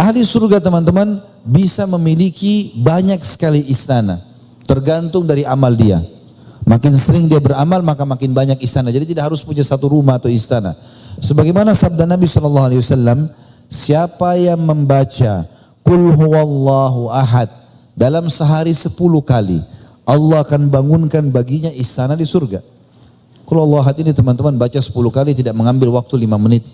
Ahli surga teman-teman bisa memiliki banyak sekali istana. Tergantung dari amal dia. Makin sering dia beramal maka makin banyak istana. Jadi tidak harus punya satu rumah atau istana. Sebagaimana sabda Nabi SAW, siapa yang membaca Qul huwallahu ahad dalam sehari 10 kali, Allah akan bangunkan baginya istana di surga. Qul huwallahu ahad ini teman-teman baca 10 kali tidak mengambil waktu 5 menit.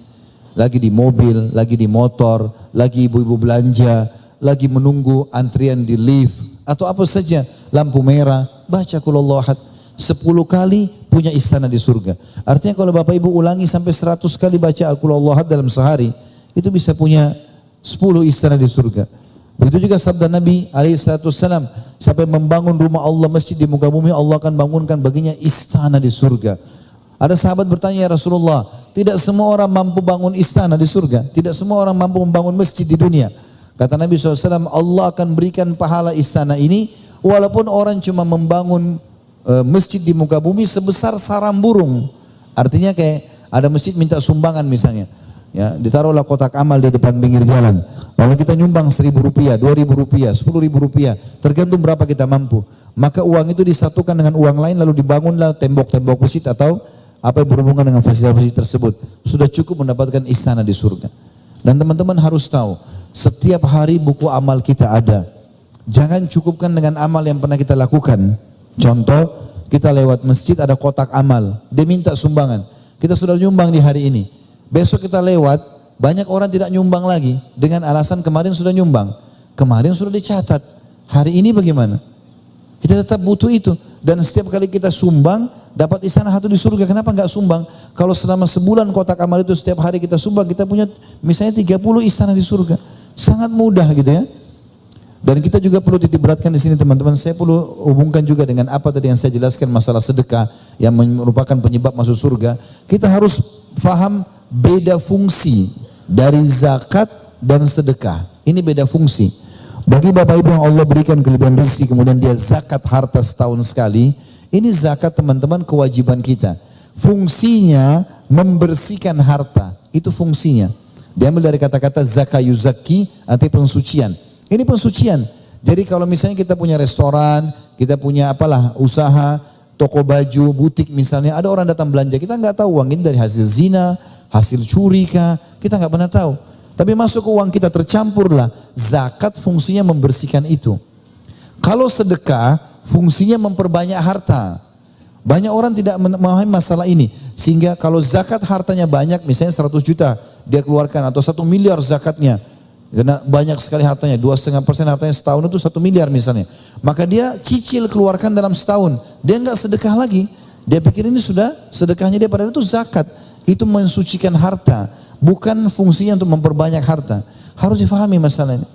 Lagi di mobil, lagi di motor, lagi ibu-ibu belanja, lagi menunggu antrian di lift, atau apa saja, lampu merah, baca Qul huwallahu ahad 10 kali punya istana di surga. Artinya kalau Bapak Ibu ulangi sampai 100 kali baca Qul huwallahu ahad dalam sehari, itu bisa punya 10 istana di surga. Begitu juga sabda Nabi SAW, sampai membangun rumah Allah, masjid di muka bumi, Allah akan bangunkan baginya istana di surga. Ada sahabat bertanya, ya Rasulullah, tidak semua orang mampu bangun istana di surga, tidak semua orang mampu membangun masjid di dunia. Kata Nabi SAW, Allah akan berikan pahala istana ini walaupun orang cuma membangun masjid di muka bumi sebesar sarang burung. Artinya kayak ada masjid minta sumbangan misalnya, ya, ditaruhlah kotak amal di depan pinggir jalan, lalu kita nyumbang 1.000 rupiah, 2.000 rupiah, 10.000 rupiah, tergantung berapa kita mampu. Maka uang itu disatukan dengan uang lain lalu dibangunlah tembok-tembok masjid atau apa yang berhubungan dengan fasilitas masjid tersebut. Sudah cukup mendapatkan istana di surga. Dan teman-teman harus tahu, setiap hari buku amal kita ada. Jangan cukupkan dengan amal yang pernah kita lakukan. Contoh, kita lewat masjid ada kotak amal, dia minta sumbangan. Kita sudah nyumbang di hari ini. Besok kita lewat, banyak orang tidak nyumbang lagi dengan alasan kemarin sudah nyumbang. Kemarin sudah dicatat. Hari ini bagaimana? Kita tetap butuh itu. Dan setiap kali kita sumbang, dapat istana satu di surga. Kenapa enggak sumbang? Kalau selama sebulan kotak amal itu setiap hari kita sumbang, kita punya misalnya 30 istana di surga. Sangat mudah gitu ya. Dan kita juga perlu titik beratkan di sini teman-teman. Saya perlu hubungkan juga dengan apa tadi yang saya jelaskan masalah sedekah yang merupakan penyebab masuk surga. Kita harus faham beda fungsi dari zakat dan sedekah. Ini beda fungsi. Bagi Bapak Ibu yang Allah berikan kelebihan rezeki kemudian dia zakat harta setahun sekali, ini zakat teman-teman kewajiban kita. Fungsinya membersihkan harta, itu fungsinya. Diambil dari kata-kata zaka yuzaki, arti pensucian. Ini pensucian. Jadi kalau misalnya kita punya restoran, kita punya apalah usaha, toko baju, butik misalnya, ada orang datang belanja, kita nggak tahu uang ini dari hasil zina, hasil curi kah, kita nggak pernah tahu. Tapi masuk ke uang kita tercampurlah. Zakat fungsinya membersihkan itu. Kalau sedekah fungsinya memperbanyak harta. Banyak orang tidak memahami masalah ini. Sehingga kalau zakat hartanya banyak, misalnya 100 juta dia keluarkan atau 1 miliar zakatnya. Karena banyak sekali hartanya, 2,5% hartanya setahun itu 1 miliar misalnya. Maka dia cicil keluarkan dalam setahun. Dia enggak sedekah lagi. Dia pikir ini sudah sedekahnya dia, padahal itu zakat. Itu mensucikan harta. Bukan fungsinya untuk memperbanyak harta. Harus difahami masalah ini.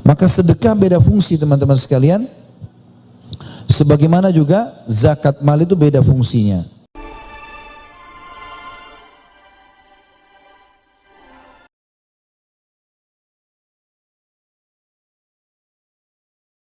Maka sedekah beda fungsi teman-teman sekalian. Sebagaimana juga zakat mal itu beda fungsinya.